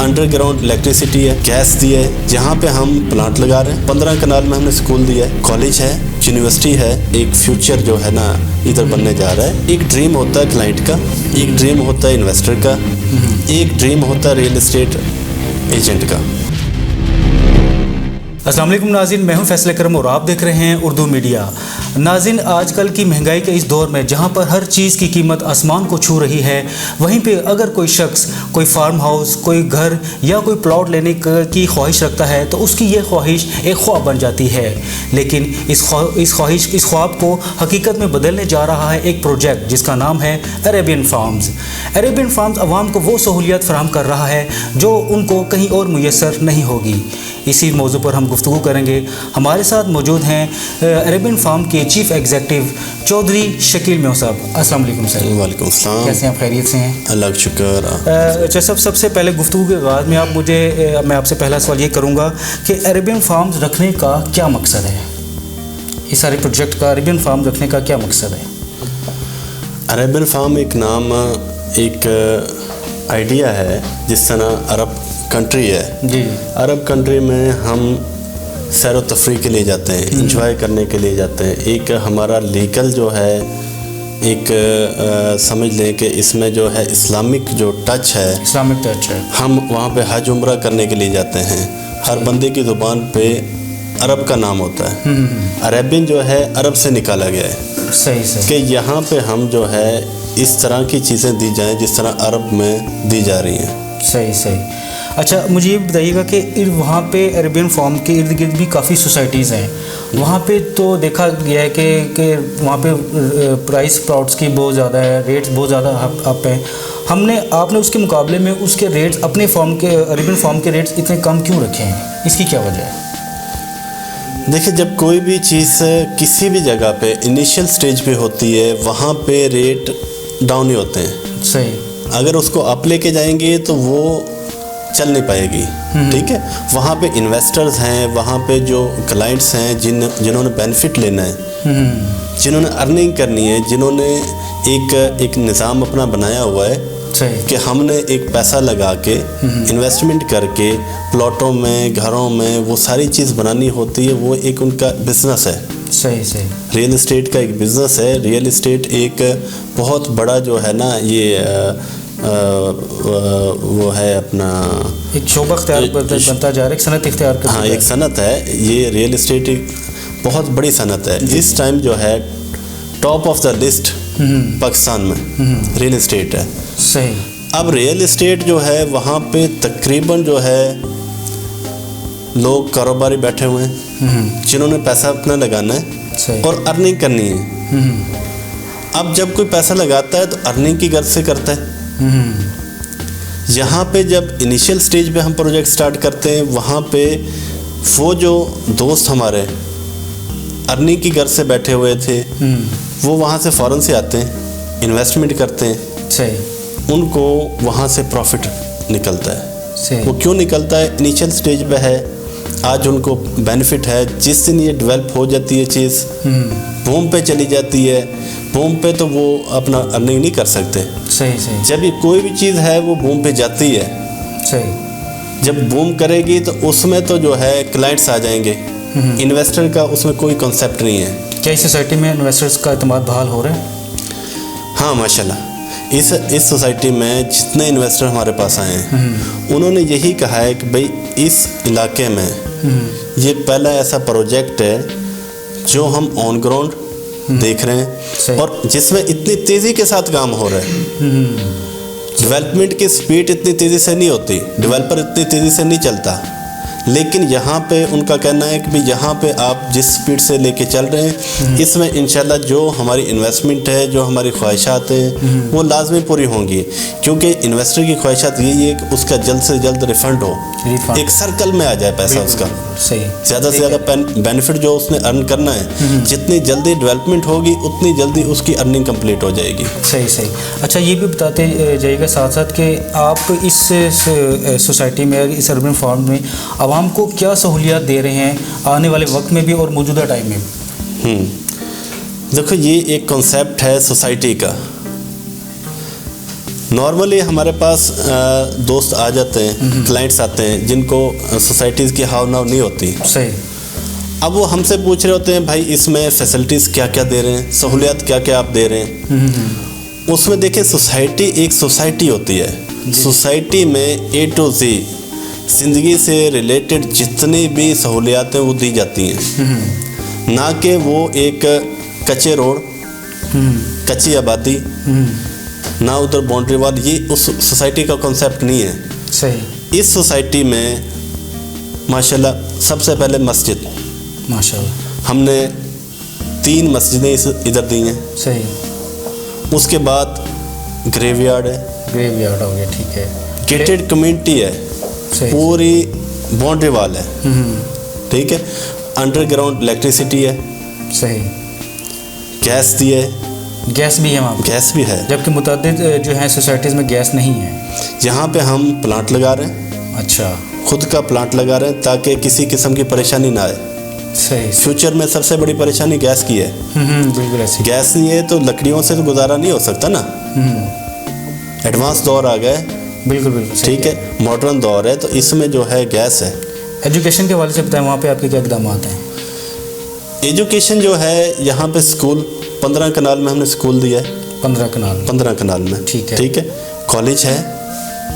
Under ground electricity है, gas दी है, जहाँ पे हम प्लांट लगा रहे हैं। 15 कनाल में हमने स्कूल दिया है, कॉलेज है, यूनिवर्सिटी है। एक फ्यूचर जो है ना इधर बनने जा रहा है। एक ड्रीम होता है क्लाइंट का, एक ड्रीम होता है इन्वेस्टर का, एक ड्रीम होता है रियल एस्टेट एजेंट का। अस्सलाम वालेकुम नाज़रीन, मैं हूं फैसल करम और आप देख रहे हैं उर्दू मीडिया। नाज़रीन, आजकल की महंगाई के इस दौर में जहां पर हर चीज़ की कीमत आसमान को छू रही है, वहीं पे अगर कोई शख्स कोई फार्म हाउस, कोई घर या कोई प्लॉट लेने की ख्वाहिश रखता है तो उसकी ये ख्वाहिश एक ख्वाब बन जाती है। लेकिन इस ख्वाब को हकीकत में बदलने जा रहा है एक प्रोजेक्ट जिसका नाम है अरेबियन फार्म्स। अरेबियन फार्म्स आवाम को वो सहूलियत फराहम कर रहा है जो उनको कहीं और मुयसर नहीं होगी। इसी मौजू पर हम गुफ्तगू करेंगे। हमारे साथ मौजूद हैं अरेबियन फार्म के चीफ एग्जीक्यूटिव चौधरी शकील मेव साहब। अस्सलाम वालेकुम सर। वालेकुम सलाम। कैसे हैं आप? खैरियत से हैं? अल्लाह का शुक्र। अच्छा, सबसे पहले गुफ्तगू के बाद में मैं आपसे पहला सवाल ये करूँगा कि अरेबियन फार्म्स रखने का क्या मकसद है? इस सारे प्रोजेक्ट का अरेबियन फार्म रखने का क्या मकसद है? अरेबियन फार्म एक नाम, एक आइडिया है। जिस तरह अरब कंट्री है जी, अरब कंट्री में हम सैर व तफरीह के लिए जाते हैं, इंजॉय करने के लिए जाते हैं। एक हमारा लीगल जो है एक समझ लें कि इसमें जो है इस्लामिक जो टच है, इस्लामिक टच है। हम वहाँ पे हज उम्रा करने के लिए जाते हैं। हर बंदे की ज़ुबान पे अरब का नाम होता है। अरेबियन जो है अरब से निकाला गया है। सही सही। कि यहाँ पे हम जो है इस तरह की चीज़ें दी जाएँ जिस तरह अरब में दी जा रही हैं। सही सही। अच्छा, मुझे ये बताइएगा कि वहाँ पे अरेबियन फार्म के इर्द गिर्द भी काफ़ी सोसाइटीज़ हैं। वहाँ पे तो देखा गया है कि वहाँ पे प्राइस प्लॉट्स की बहुत ज़्यादा है, रेट्स बहुत ज़्यादा अप हैं। आपने उसके मुकाबले में उसके रेट्स अपने फार्म के अरेबियन फार्म के रेट्स इतने कम क्यों रखे हैं? इसकी क्या वजह है? देखिए, जब कोई भी चीज़ किसी भी जगह पे इनिशियल स्टेज पे होती है, वहाँ पे रेट डाउन ही होते हैं। सही। अगर उसको अप लेके जाएंगे तो वो चल नहीं पाएगी। ठीक है, वहाँ पे इन्वेस्टर्स हैं, वहाँ पे जो क्लाइंट्स हैं जिन्होंने बेनिफिट लेना है, जिन्होंने अर्निंग करनी है, जिन्होंने एक निज़ाम अपना बनाया हुआ है कि हमने एक पैसा लगा के इन्वेस्टमेंट करके प्लॉटों में, घरों में वो सारी चीज़ बनानी होती है। वो एक उनका बिजनेस है। सही सही। रियल इस्टेट का एक बिज़नेस है। रियल इस्टेट एक बहुत बड़ा जो है ना ये वो है अपना एक शोबा इख्तियार बनता जा रहा है, एक सनत इख्तियार करता है। हाँ, एक सनत है। ये रियल इस्टेट एक बहुत बड़ी सनत है। इस टाइम जो है top of the list Pakistan में रियल इस्टेट है। सही। अब रियल इस्टेट जो है वहाँ पे तकरीबन जो है लोग कारोबारी बैठे हुए हैं जिन्होंने पैसा अपना लगाना है और अर्निंग करनी है। अब जब कोई पैसा लगाता है तो अर्निंग की गर्ज से करता है। यहाँ पे जब इनिशियल स्टेज पे हम प्रोजेक्ट स्टार्ट करते हैं, वहाँ पे वो जो दोस्त हमारे अर्निंग की गर्ज से बैठे हुए थे, वो वहाँ से फ़ौरन से आते हैं, इन्वेस्टमेंट करते हैं। सही। उनको वहाँ से प्रॉफिट निकलता है। सही। वो क्यों निकलता है? इनिशियल स्टेज पे है, आज उनको बेनिफिट है। जिस दिन ये डेवलप हो जाती है चीज़, बूम पे चली जाती है, बूम पे तो वो अपना अर्निंग नहीं कर सकते। सही सही। जब ये कोई भी चीज़ है वो बूम पे जाती है। सही। जब बूम करेगी तो उसमें तो जो है क्लाइंट्स आ जाएंगे। इन्वेस्टर का उसमें कोई कॉन्सेप्ट नहीं है। क्या इस सोसाइटी में इन्वेस्टर्स का एतमाद बहाल हो रहा है? हाँ, माशाल्लाह। इस सोसाइटी में जितने इन्वेस्टर हमारे पास आए हैं उन्होंने यही कहा है कि भाई इस इलाके में ये पहला ऐसा प्रोजेक्ट है जो हम ऑन ग्राउंड देख रहे हैं और जिसमें इतनी तेज़ी के साथ काम हो रहा है। डेवलपमेंट की स्पीड इतनी तेज़ी से नहीं होती, डेवलपर इतनी तेज़ी से नहीं चलता, लेकिन यहाँ पे उनका कहना है कि भाई यहाँ पे आप जिस स्पीड से लेके चल रहे हैं इसमें इंशाल्लाह जो हमारी इन्वेस्टमेंट है, जो हमारी ख्वाहिशात हैं वो लाजमी पूरी होंगी। क्योंकि इन्वेस्टर की ख्वाहिशात यही है कि उसका जल्द से जल्द रिफंड हो, एक सर्कल में आ जाए पैसा उसका। सही। ज़्यादा से ज़्यादा बेनिफिट जो उसने अर्न करना है, जितनी जल्दी डेवलपमेंट होगी उतनी जल्दी उसकी अर्निंग कंप्लीट हो जाएगी। सही सही। अच्छा, ये भी बताते जाइएगा साथ साथ कि आप इस सोसाइटी में, इस अर्बन फार्म में आवाम को क्या सहूलियात दे रहे हैं आने वाले वक्त में भी और मौजूदा टाइम में भी? देखो, ये एक कॉन्सेप्ट है सोसाइटी का। नॉर्मली हमारे पास दोस्त आ जाते हैं, क्लाइंट्स आते हैं जिनको सोसाइटीज़ की हाव नाव नहीं होती। सही। अब वो हमसे पूछ रहे होते हैं भाई इसमें फैसिलिटीज़ क्या क्या दे रहे हैं, सहूलियत क्या क्या आप दे रहे हैं। उसमें देखिए सोसाइटी एक सोसाइटी होती है, सोसाइटी में A to Z ज़िंदगी से रिलेटेड जितनी भी सहूलियातें वो दी जाती हैं, ना कि वो एक कच्चे रोड, कच्ची आबादी, ना उधर बाउंड्री वाल, ये उस सोसाइटी का कॉन्सेप्ट नहीं है। सही। इस सोसाइटी में माशाल्लाह सबसे पहले मस्जिद, माशाल्लाह हमने 3 मस्जिदें इधर दी हैं। सही। उसके बाद ग्रेवयार्ड है, ग्रेवयार्ड हो गया, ठीक है। गेटेड कम्युनिटी है, सही। पूरी बाउंड्री वाल है, ठीक है। अंडरग्राउंड इलेक्ट्रिसिटी है, सही। गैस दी है, गैस भी है वहाँ पे? गैस भी है, जबकि मुतअद्दिद जो है सोसाइटीज़ में गैस नहीं है। यहाँ पे हम प्लांट लगा रहे हैं, अच्छा। खुद का प्लांट लगा रहे हैं ताकि किसी किस्म की परेशानी ना आए। सही। फ्यूचर में सबसे बड़ी परेशानी गैस की है। बिल्कुल ऐसी। गैस नहीं है तो लकड़ियों से तो गुजारा नहीं हो सकता ना। एडवांस दौर आ गया है, बिल्कुल बिल्कुल सही ठीक है, मॉडर्न दौर है, तो इसमें जो है गैस है। एजुकेशन के हवाले से बताएं, वहाँ पे आपके क्या इक़दाम हैं? एजुकेशन जो है यहाँ पे स्कूल 15 कनाल में हमने स्कूल दिया है। 15 कनाल? 15 कनाल में, ठीक है। ठीक है। कॉलेज है,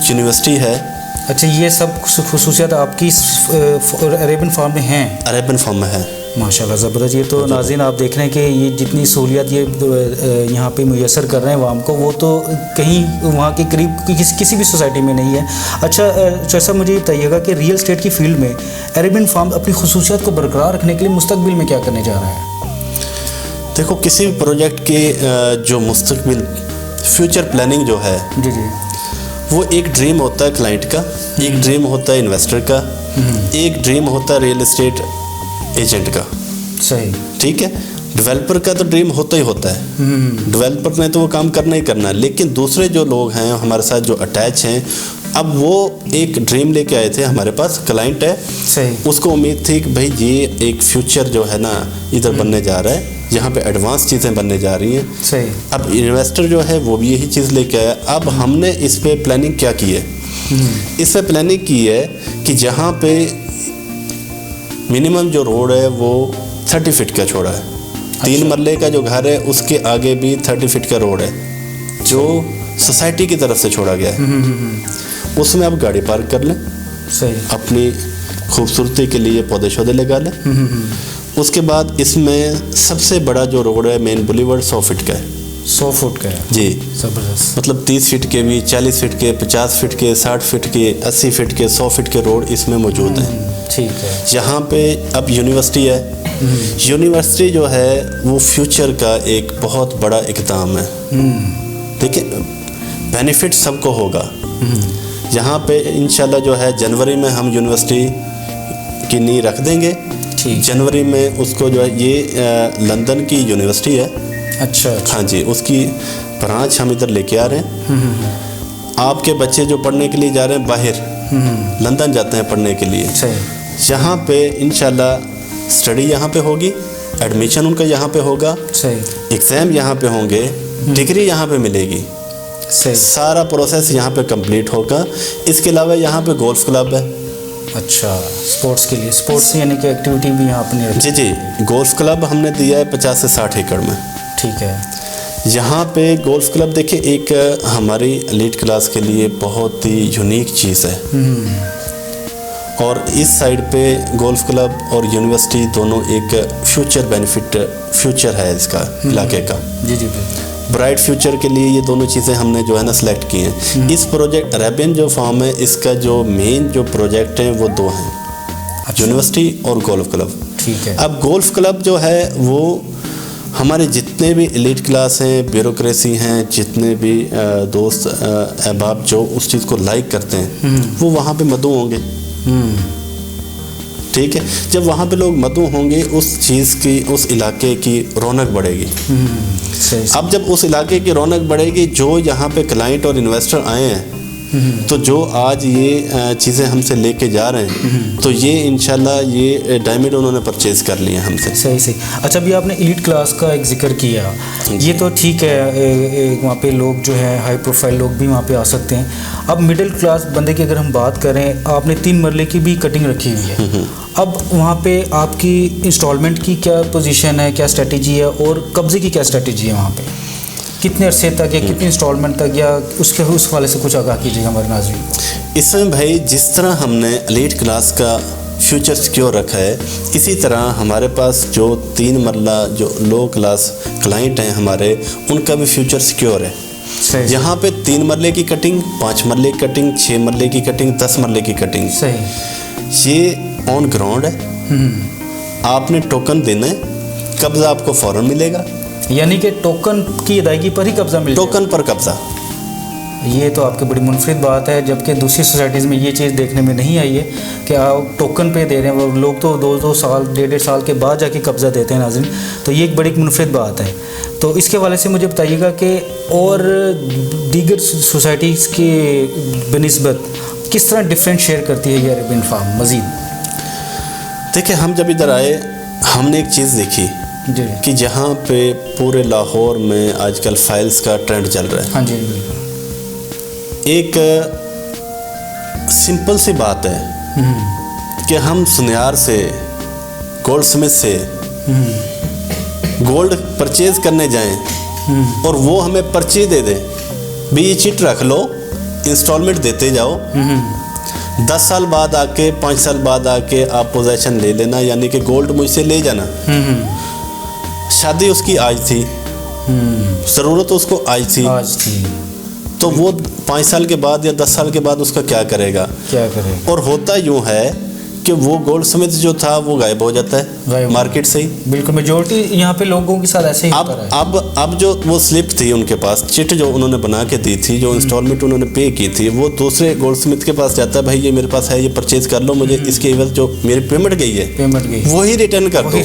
यूनिवर्सिटी है। अच्छा, ये सब खुसूसियात आपकी अरेबियन फार्म में हैं? अरेबियन फार्म में है। माशाल्लाह, ज़बरदस्त। ये तो नाज़रीन आप देख रहे हैं कि ये जितनी सहूलियत ये यहाँ पे मुयसर कर रहे हैं आवाम को, वो तो कहीं वहाँ के करीब किसी भी सोसाइटी में नहीं है। अच्छा जैसा मुझे ये बताइएगा कि रियल एस्टेट की फील्ड में अरेबियन फार्म अपनी खुसूसियात को बरकरार रखने के लिए मुस्तकबिल में क्या करने जा रहा है? देखो, किसी भी प्रोजेक्ट के जो मुस्तकबिल फ्यूचर प्लानिंग जो है, जी जी, वो एक ड्रीम होता है क्लाइंट का, एक ड्रीम होता है इन्वेस्टर का, एक ड्रीम होता है रियल एस्टेट एजेंट का। सही। ठीक है। डेवलपर का तो ड्रीम होता ही होता है, डेवलपर ने तो वो काम करना ही करना है, लेकिन दूसरे जो लोग हैं हमारे साथ जो अटैच हैं, अब वो एक ड्रीम लेके आए थे हमारे पास, क्लाइंट है, सही। उसको उम्मीद थी कि भाई ये एक फ्यूचर जो है ना इधर बनने जा रहा है, यहाँ पे एडवांस चीज़ें बनने जा रही हैं। सही। अब इन्वेस्टर जो है वो भी यही चीज़ लेके आया। अब हमने इस पे प्लानिंग क्या की है, इस पे प्लानिंग की है कि जहाँ पे मिनिमम जो रोड है वो 30 फीट का छोड़ा है। 3 मरले का जो घर है उसके आगे भी 30 फीट का रोड है जो सोसाइटी की तरफ से छोड़ा गया है। उसमें आप गाड़ी पार्क कर लें, सही, अपनी खूबसूरती के लिए पौधे शौधे लगा लें। उसके बाद इसमें सबसे बड़ा जो रोड है मेन बुलीवर्ड 100 फीट का है। 100 फुट का है जी, ज़बरदस्त। मतलब 30 फीट के भी, 40 फीट के, 50 फीट के, 60 फीट के, 80 फीट के, 100 फीट के रोड इसमें मौजूद हैं। ठीक है। यहाँ पे अब यूनिवर्सिटी है, यूनिवर्सिटी जो है वो फ्यूचर का एक बहुत बड़ा इक़दाम है। देखिए, बेनिफिट सबको होगा। यहाँ पे इंशाल्लाह जो है जनवरी में हम यूनिवर्सिटी की नींव रख देंगे। जनवरी में उसको जो है, ये लंदन की यूनिवर्सिटी है। अच्छा। हाँ जी, उसकी ब्रांच हम इधर लेके आ रहे हैं। आपके बच्चे जो पढ़ने के लिए जा रहे हैं बाहर, लंदन जाते हैं पढ़ने के लिए, यहाँ पे इंशाल्लाह स्टडी यहाँ पे होगी, एडमिशन उनका यहाँ पे होगा, सही, एग्ज़ाम यहाँ पे होंगे, डिग्री यहाँ पे मिलेगी, सही, सारा प्रोसेस यहाँ पे कंप्लीट होगा। इसके अलावा यहाँ पे गोल्फ क्लब है। अच्छा, स्पोर्ट्स के लिए, स्पोर्ट्स यानी कि एक्टिविटी भी यहाँ अपनी रखी? जी जी, गोल्फ क्लब हमने दिया है 50 से 60 एकड़ में। ठीक है। यहाँ पे गोल्फ क्लब देखिए एक हमारी एलीट क्लास के लिए बहुत ही यूनिक चीज़ है। और इस साइड पे गोल्फ क्लब और यूनिवर्सिटी दोनों एक फ्यूचर बेनिफिट फ्यूचर है इसका इलाके का। जी जी, ब्राइट फ्यूचर के लिए ये दोनों चीज़ें हमने जो है ना सेलेक्ट की हैं। इस प्रोजेक्ट अरेबियन जो फार्म है, इसका जो मेन जो प्रोजेक्ट है वो 2 हैं। अच्छा। यूनिवर्सिटी और गोल्फ क्लब। ठीक है। अब गोल्फ क्लब जो है वो हमारे जितने भी एलीट क्लास हैं, ब्यूरोक्रेसी हैं, जितने भी दोस्त अहबाब जो उस चीज़ को लाइक करते हैं, वो वहाँ पे मदऊ होंगे। ठीक है। जब वहाँ पे लोग मदऊ होंगे, उस चीज़ की, उस इलाके की रौनक बढ़ेगी। सही। अब जब उस इलाके की रौनक बढ़ेगी, जो यहाँ पे क्लाइंट और इन्वेस्टर आए हैं تو جو آج یہ چیزیں ہم سے لے کے جا رہے ہیں تو یہ انشاءاللہ یہ ڈائمنڈ انہوں نے پرچیز کر لیے ہم سے. صحیح. اچھا ابھی آپ نے ایلیٹ کلاس کا ایک ذکر کیا, یہ تو ٹھیک ہے, وہاں پہ لوگ جو ہے ہائی پروفائل لوگ بھی وہاں پہ آ سکتے ہیں. اب مڈل کلاس بندے کی اگر ہم بات کریں, آپ نے 3 مرلے کی بھی کٹنگ رکھی ہوئی ہے, اب وہاں پہ آپ کی انسٹالمنٹ کی کیا پوزیشن ہے, کیا اسٹریٹجی ہے, اور قبضے کی کیا اسٹریٹجی ہے وہاں پہ, کتنے عرصے تک یا کتنی انسٹالمنٹ تک, یا اس حوالے سے کچھ آگاہ کیجیے گا ہمارے ناظرین کو. اس میں بھائی جس طرح ہم نے ایلیٹ کلاس کا فیوچر سیکیور رکھا ہے, اسی طرح ہمارے پاس جو 3 مرلہ جو لو کلاس کلائنٹ ہیں ہمارے, ان کا بھی فیوچر سیکیور ہے. یہاں پہ 3 مرلے کی کٹنگ, 5 مرلے کی کٹنگ, 6 مرلے کی کٹنگ, 10 مرلے کی کٹنگ, یہ آن گراؤنڈ ہے. آپ نے ٹوکن دینا ہے, قبضہ آپ کو فوراً ملے گا. یعنی کہ ٹوکن کی ادائیگی پر ہی قبضہ ملے گا. ٹوکن پر قبضہ, یہ تو آپ کی بڑی منفرد بات ہے, جبکہ دوسری سوسائٹیز میں یہ چیز دیکھنے میں نہیں آئی ہے کہ آپ ٹوکن پہ دے رہے ہیں. وہ لوگ تو 2 سال 1.5 سال کے بعد جا کے قبضہ دیتے ہیں ناظرین. تو یہ ایک بڑی منفرد بات ہے. تو اس کے حوالے سے مجھے بتائیے گا کہ اور دیگر سوسائٹیز کے بنسبت کس طرح ڈفرینٹ شیئر کرتی ہے یہ عربین فارم مزید. دیکھیں ہم جب ادھر آئے ہم نے ایک چیز دیکھی کہ جہاں پہ پورے لاہور میں آج کل فائلز کا ٹرینڈ چل رہا ہے. ہاں جی, ایک سمپل سی بات ہے کہ ہم سنیار سے, گولڈ سمتھ سے گولڈ پرچیز کرنے جائیں اور وہ ہمیں پرچی دے دے, بھی یہ چٹ رکھ لو, انسٹالمنٹ دیتے جاؤ, 10 سال بعد آ کے 5 سال بعد آ کے آپ پوزیشن لے لینا, یعنی کہ گولڈ مجھ سے لے جانا. شادی اس کی آج تھی, ضرورت اس کو آج تھی, تو وہ 5 سال کے بعد یا 10 سال کے بعد اس کا کیا کرے گا. اور ہوتا یوں ہے کہ وہ گولڈ سمتھ جو تھا وہ غائب ہو جاتا ہے مارکیٹ سے ہی. بالکل میجورٹی یہاں پہ لوگوں کے ساتھ ایسے ہی ہوتا ہے. اب جو وہ سلپ تھی ان کے پاس, چٹ جو انہوں نے بنا کے دی تھی, جو انسٹالمنٹ انہوں نے پے کی تھی, وہ دوسرے گولڈ سمتھ کے پاس جاتا ہے, بھائی یہ میرے پاس ہے, یہ پرچیز کر لو, مجھے اس کے عوض جو میری پیمنٹ گئی ہے وہی ریٹرن کر دو.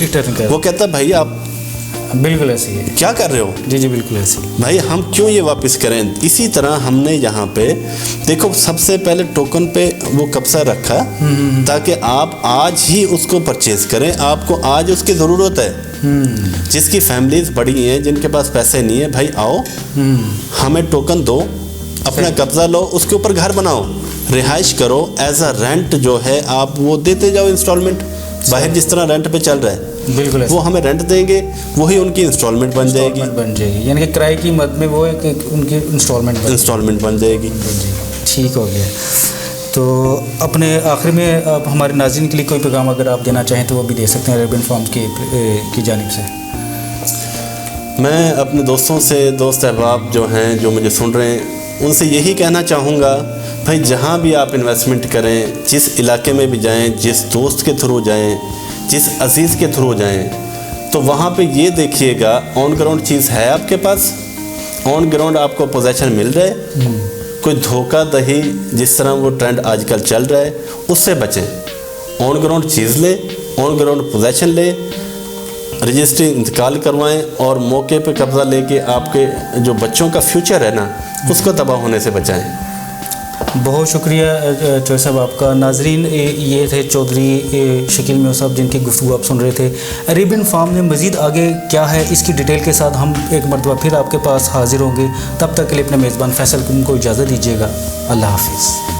وہ کہتا ہے بھائی آپ بالکل ایسے ہی کیا کر رہے ہو. جی بالکل ایسے ہی بھائی ہم کیوں یہ واپس کریں. اسی طرح ہم نے یہاں پہ دیکھو سب سے پہلے ٹوکن پہ وہ قبضہ رکھا تاکہ آپ آج ہی اس کو پرچیز کریں. آپ کو آج اس کی ضرورت ہے. جس کی فیملیز بڑی ہیں, جن کے پاس پیسے نہیں ہیں, بھائی آؤ ہمیں ٹوکن دو, اپنا قبضہ لو, اس کے اوپر گھر بناؤ, رہائش کرو, ایز اے رینٹ جو ہے آپ وہ دیتے جاؤ انسٹالمنٹ. باہر جس طرح رینٹ پہ چل رہا ہے بالکل وہ ہمیں رینٹ دیں گے, وہی ان کی انسٹالمنٹ بن جائے گی. یعنی کہ کرائے کی مد میں وہ ہے کہ ان کی انسٹالمنٹ بن جائے گی. ٹھیک ہو گیا. تو اپنے آخر میں آپ ہمارے ناظرین کے لیے کوئی پیغام اگر آپ دینا چاہیں تو وہ بھی دے سکتے ہیں عربین فارمز کی جانب سے. میں اپنے دوستوں سے, دوست احباب جو ہیں جو مجھے سن رہے ہیں, ان سے یہی کہنا چاہوں گا, بھائی جہاں بھی آپ انویسٹمنٹ کریں, جس علاقے میں بھی جائیں, جس دوست کے تھرو جائیں, جس عزیز کے تھرو جائیں, تو وہاں پہ یہ دیکھیے گا آن گراؤنڈ چیز ہے آپ کے پاس, آن گراؤنڈ آپ کو پوزیشن مل رہا ہے. کوئی دھوکہ دہی جس طرح وہ ٹرینڈ آج کل چل رہا ہے اس سے بچیں. آن گراؤنڈ چیز لیں, آن گراؤنڈ پوزیشن لیں, رجسٹری انتقال کروائیں, اور موقع پہ قبضہ لے کے آپ کے جو بچوں کا فیوچر ہے نا اس کو تباہ ہونے سے بچائیں. بہت شکریہ چوہے صاحب آپ کا. ناظرین یہ تھے چودھری شکیل میاں صاحب جن کی گفتگو آپ سن رہے تھے. عربین فارم میں مزید آگے کیا ہے اس کی ڈیٹیل کے ساتھ ہم ایک مرتبہ پھر آپ کے پاس حاضر ہوں گے. تب تک کے لیے اپنے میزبان فیصل کو اجازت دیجیے گا. اللہ حافظ.